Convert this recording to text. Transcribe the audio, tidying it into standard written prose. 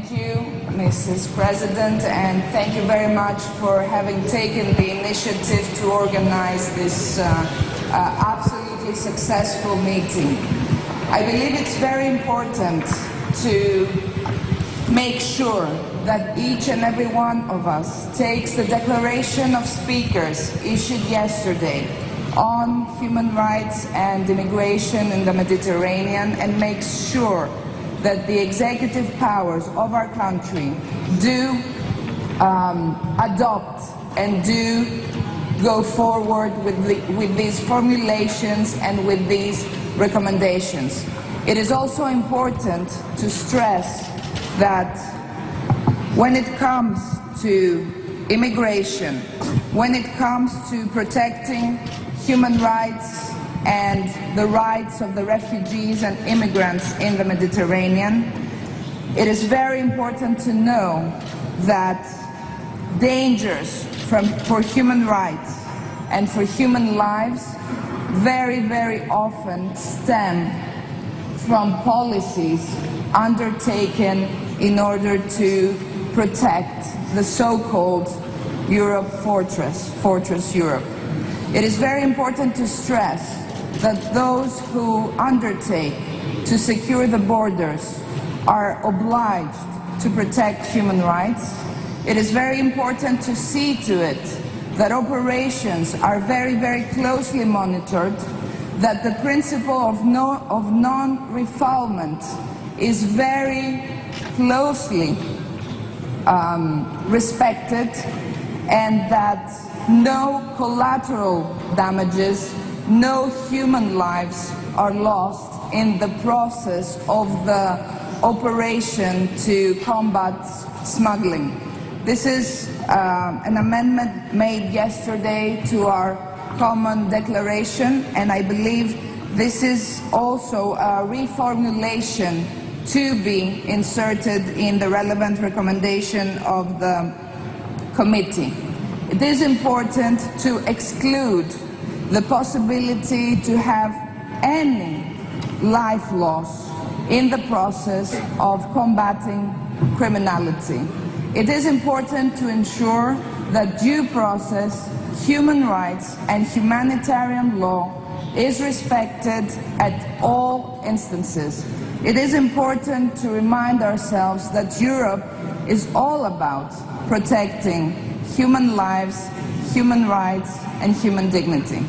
Thank you, Mrs. President, and thank you very much for having taken the initiative to organize this absolutely successful meeting. I believe it's very important to make sure that each and every one of us takes the declaration of speakers issued yesterday on human rights and immigration in the Mediterranean and makes sure that the executive powers of our country do adopt and do go forward with these formulations and with these recommendations. It is also important to stress that when it comes to immigration, when it comes to protecting human rights and the rights of the refugees and immigrants in the Mediterranean, it is very important to know that dangers for human rights and for human lives very, very often stem from policies undertaken in order to protect the so-called Europe Fortress Europe. It is very important to stress that those who undertake to secure the borders are obliged to protect human rights. It is very important to see to it that operations are very, very closely monitored, that the principle of non-refoulement is very closely respected, and that no collateral damages, no human lives are lost in the process of the operation to combat smuggling. This is an amendment made yesterday to our common declaration, and I believe this is also a reformulation to be inserted in the relevant recommendation of the committee. It is important to exclude the possibility to have any life loss in the process of combating criminality. It is important to ensure that due process, human rights and humanitarian law is respected at all instances. It is important to remind ourselves that Europe is all about protecting human lives, human rights and human dignity.